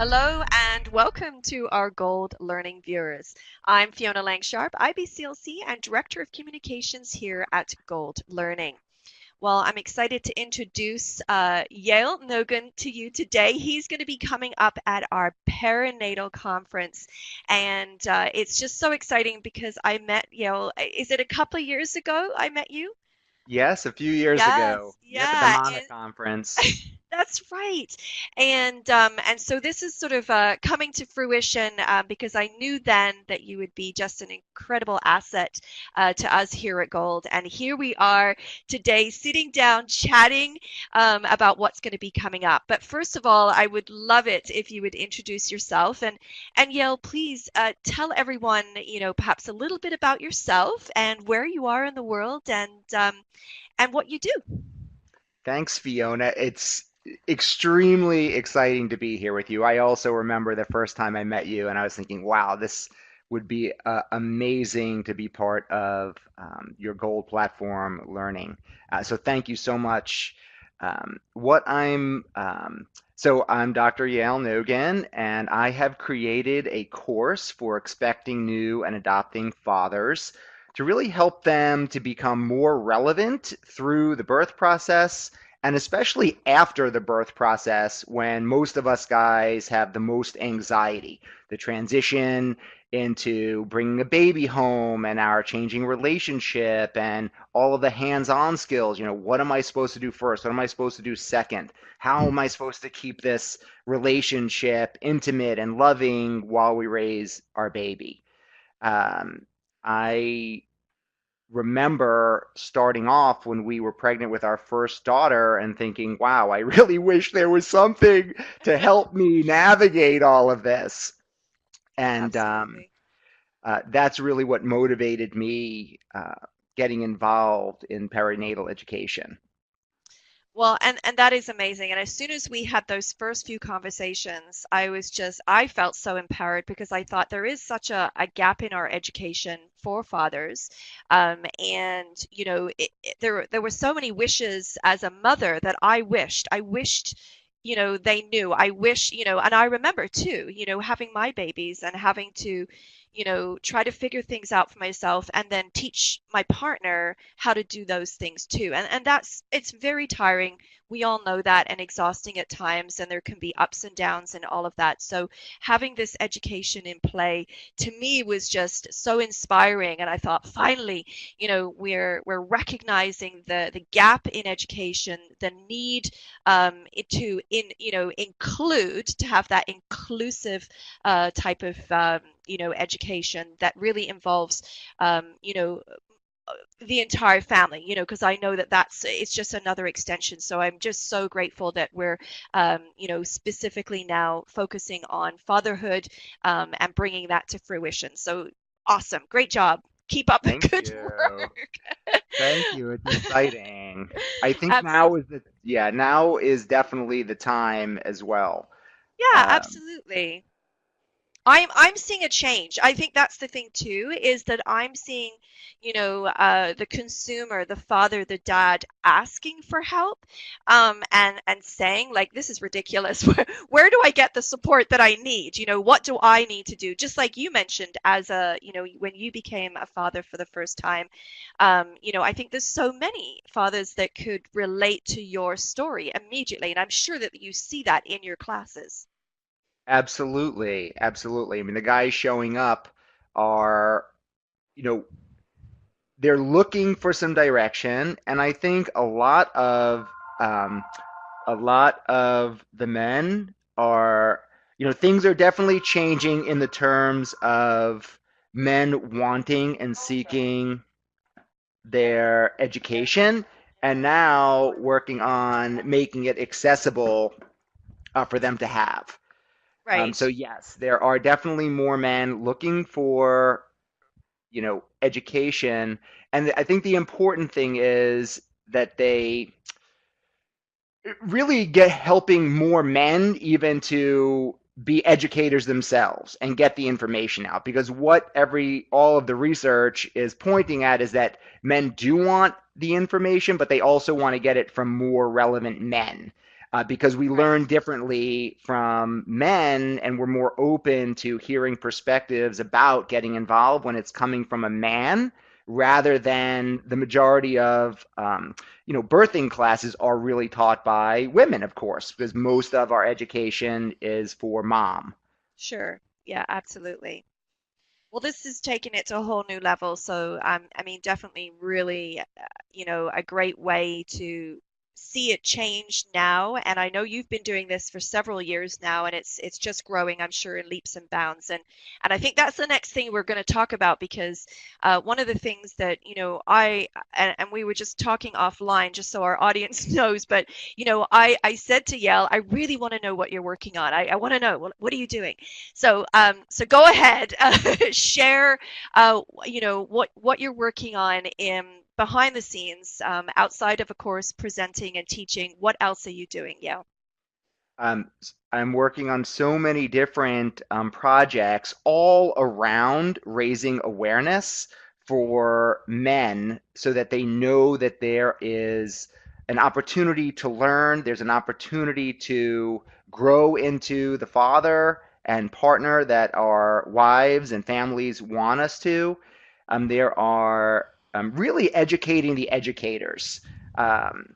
Hello and welcome to our Gold Learning viewers. I'm Fiona Langsharp, IBCLC and Director of Communications here at Gold Learning. Well, I'm excited to introduce Yale Nogin to you today. He's going to be coming up at our Perinatal conference, and it's just so exciting because I met Yale. Is it a couple of years ago I met you? Yes, a few years ago. Yes, Yep, at the yeah, MANA and conference. that's right. And so this is sort of coming to fruition because I knew then that you would be just an incredible asset to us here at Gold. And here we are today sitting down chatting about what's going to be coming up. But first of all, I would love it if you would introduce yourself and Yael, please tell everyone, perhaps a little bit about yourself and where you are in the world and what you do. Thanks, Fiona. It's extremely exciting to be here with you. I also remember the first time I met you, and I was thinking, wow, this would be amazing to be part of your Gold platform learning. So thank you so much. I'm Dr. Yale Nogin, and I have created a course for expecting new and adopting fathers to really help them to become more relevant through the birth process and especially after the birth process when most of us guys have the most anxiety. The transition into bringing a baby home and our changing relationship and all of the hands-on skills. What am I supposed to do first? What am I supposed to do second? How am I supposed to keep this relationship intimate and loving while we raise our baby? I remember starting off when we were pregnant with our first daughter and thinking, wow, I really wish there was something to help me navigate all of this. And Absolutely. that's really what motivated me getting involved in perinatal education. Well, and that is amazing. And as soon as we had those first few conversations, I felt so empowered because I thought there is such a gap in our education for fathers. There were so many wishes as a mother that I wished, they knew. I wish, and I remember too, having my babies and having to try to figure things out for myself and then teach my partner how to do those things too. And it's very tiring. We all know that and exhausting at times, and there can be ups and downs and all of that. So having this education in play to me was just so inspiring. And I thought, finally, we're recognizing the gap in education, the need include to have that inclusive type of education that really involves, the entire family, because I know that it's just another extension. So I'm just so grateful that we're, specifically now focusing on fatherhood and bringing that to fruition. So awesome. Great job. Keep up the Thank good you. work. Thank you. It's exciting. I think Absolutely. now is definitely the time as well. Yeah, Um, absolutely. I'm seeing a change. I think that's the thing too, is that I'm seeing, the consumer, the father, the dad asking for help, and saying like, this is ridiculous. Where do I get the support that I need? What do I need to do? Just like you mentioned, when you became a father for the first time, I think there's so many fathers that could relate to your story immediately, and I'm sure that you see that in your classes. Absolutely, absolutely. I mean, the guys showing up are, you know, they're looking for some direction, and I think um, a lot of the men are, things are definitely changing in the terms of men wanting and seeking their education, and now working on making it accessible for them to have. So Right. yes, there are definitely more men looking for, education. And I think the important thing is that they really get helping more men even to be educators themselves and get the information out, because what every all of the research is pointing at is that men do want the information, but they also want to get it from more relevant men. because we Right. learn differently from men and we're more open to hearing perspectives about getting involved when it's coming from a man rather than the majority of birthing classes are really taught by women, of course, because most of our education is for mom. Sure. Yeah, absolutely. Well, this is taking it to a whole new level. So, I mean, definitely really, a great way to see it change now. And I know you've been doing this for several years now, and it's just growing, I'm sure, in leaps and bounds. And I think that's the next thing we're going to talk about because one of the things that, and we were just talking offline, just so our audience knows, but I said to Yale, I really want to know what you're working on. I want to know what are you doing? So go ahead, share, what you're working on in behind the scenes, outside of, course, presenting and teaching. What else are you doing? Yeah. Um, I'm working on so many different projects all around raising awareness for men so that they know that there is an opportunity to learn, there's an opportunity to grow into the father and partner that our wives and families want us to. There are really educating the educators. Um,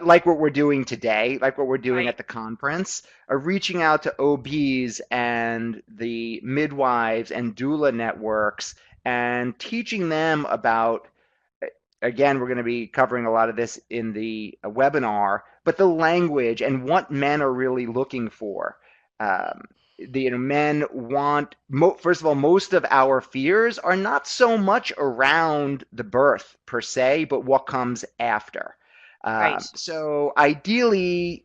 like what we're doing today, like what we're doing Right. at the conference, reaching out to OBs and the midwives and doula networks and teaching them about, again, we're going to be covering a lot of this in the webinar, but the language and what men are really looking for. Um, Men want, first of all, most of our fears are not so much around the birth per se, but what comes after. Right. So ideally,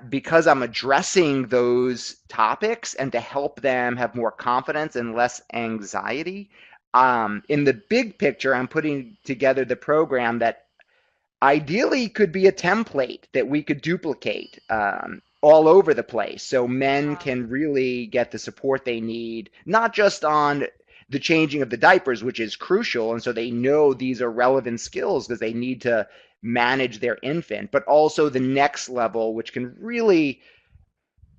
because I'm addressing those topics and to help them have more confidence and less anxiety, in the big picture, I'm putting together the program that ideally could be a template that we could duplicate all over the place so men Uh, can really get the support they need, not just on the changing of the diapers, which is crucial. And so they know these are relevant skills because they need to manage their infant, but also the next level, which can really,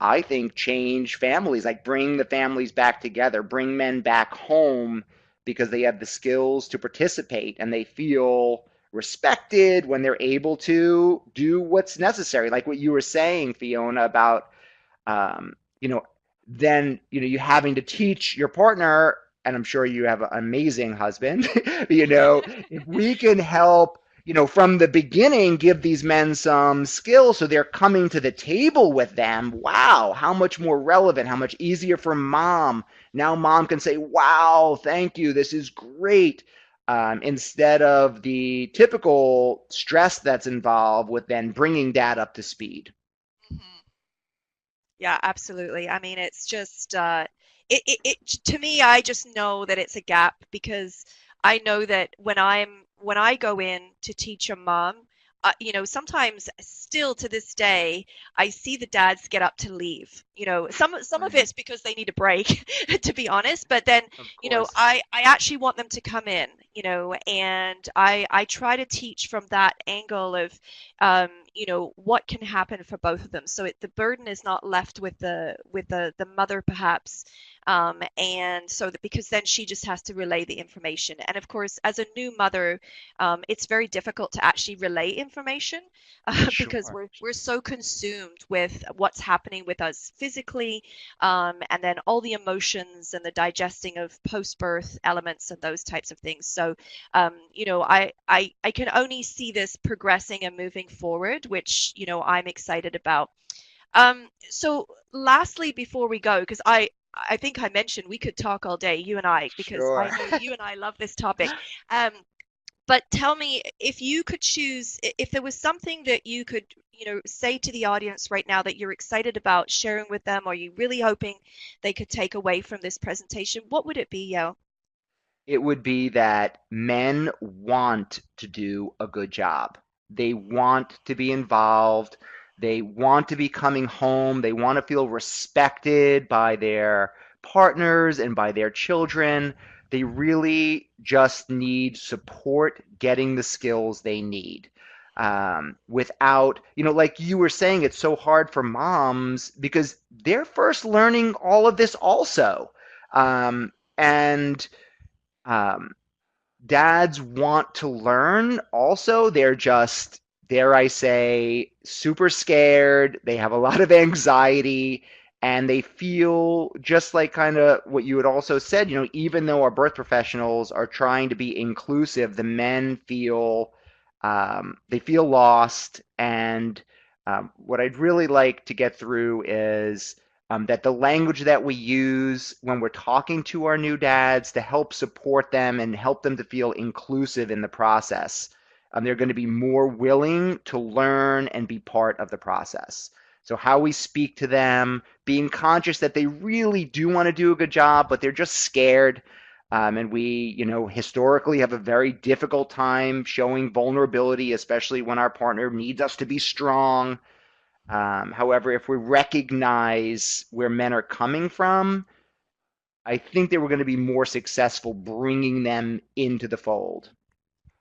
I think, change families, like bring the families back together, bring men back home because they have the skills to participate and they feel respected when they're able to do what's necessary. Like what you were saying, Fiona, about um, you know, then you having to teach your partner, and I'm sure you have an amazing husband. If we can help, from the beginning, give these men some skills so they're coming to the table with them. Wow, how much more relevant, how much easier for mom. Now mom can say, "Wow, thank you, this is great." Instead of the typical stress that's involved with then bringing dad up to speed. mhm. Yeah, absolutely. I mean, it's just it to me, I just know that it's a gap because I know that when I go in to teach a mom, sometimes still to this day, I see the dads get up to leave. Some of Right. it's because they need a break, to be honest, but then, Of course. I actually want them to come in, and I try to teach from that angle of what can happen for both of them. So the burden is not left with the mother perhaps, and so that because then she just has to relay the information. And of course, as a new mother, it's very difficult to actually relay information because Sure. we're so consumed with what's happening with us physically, and then all the emotions and the digesting of post-birth elements and those types of things. So I can only see this progressing and moving forward, which, I'm excited about. So lastly, before we go, because I think I mentioned we could talk all day, you and I, because Sure. I know you and I love this topic. Um, but tell me, if you could choose, if there was something that you could, say to the audience right now that you're excited about sharing with them, or you really hoping they could take away from this presentation, what would it be, Yo? It would be that men want to do a good job. They want to be involved. They want to be coming home. They want to feel respected by their partners and by their children. They really just need support getting the skills they need. without, like you were saying, it's so hard for moms because they're first learning all of this also. And um, dads want to learn also. They're just, dare I say, super scared. They have a lot of anxiety and they feel just like kind of what you had also said, even though our birth professionals are trying to be inclusive, the men feel they feel lost. And what I'd really like to get through is that the language that we use when we're talking to our new dads to help support them and help them to feel inclusive in the process, they're going to be more willing to learn and be part of the process. So, how we speak to them, being conscious that they really do want to do a good job, but they're just scared. And we, historically have a very difficult time showing vulnerability, especially when our partner needs us to be strong. However, if we recognize where men are coming from, I think that we're going to be more successful bringing them into the fold.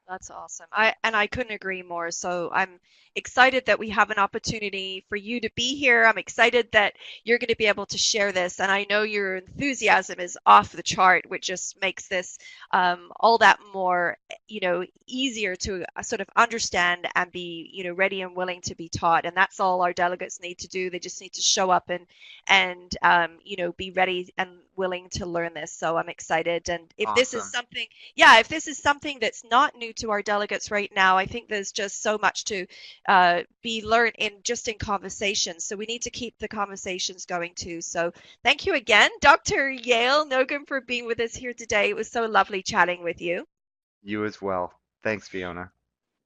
That's awesome. I couldn't agree more. So I'm excited that we have an opportunity for you to be here. I'm excited that you're going to be able to share this, and I know your enthusiasm is off the chart, which just makes this all that more, easier to sort of understand and be, ready and willing to be taught. And that's all our delegates need to do. They just need to show up and be ready and willing to learn this. So I'm excited. And if this is Awesome. something yeah, if this is something that's not new to our delegates right now, I think there's just so much to be learned in conversations. So we need to keep the conversations going too. So thank you again, Dr. Yale Nogin, for being with us here today. It was so lovely chatting with you. You as well. Thanks, Fiona.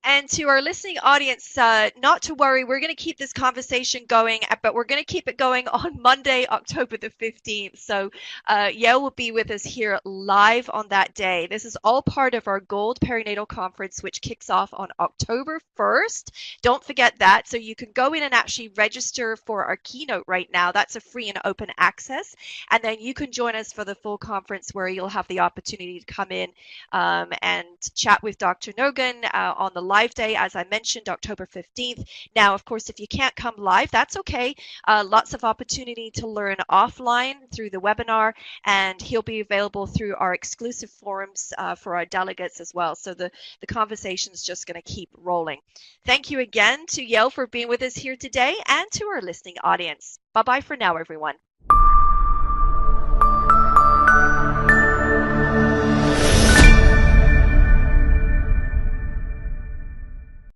And to our listening audience, not to worry, we're going to keep this conversation going, but we're going to keep it going on Monday, October the 15th. So Yale will be with us here live on that day. This is all part of our Gold Perinatal Conference, which kicks off on October 1st. Don't forget that. So you can go in and actually register for our keynote right now. That's a free and open access. And then you can join us for the full conference where you'll have the opportunity to come in and chat with Dr. Nogin on the live day, as I mentioned, October 15th. Now, of course, if you can't come live, that's okay. Lots of opportunity to learn offline through the webinar, and he'll be available through our exclusive forums for our delegates as well. So the conversation is just going to keep rolling. Thank you again to Yale for being with us here today and to our listening audience. Bye-bye for now, everyone.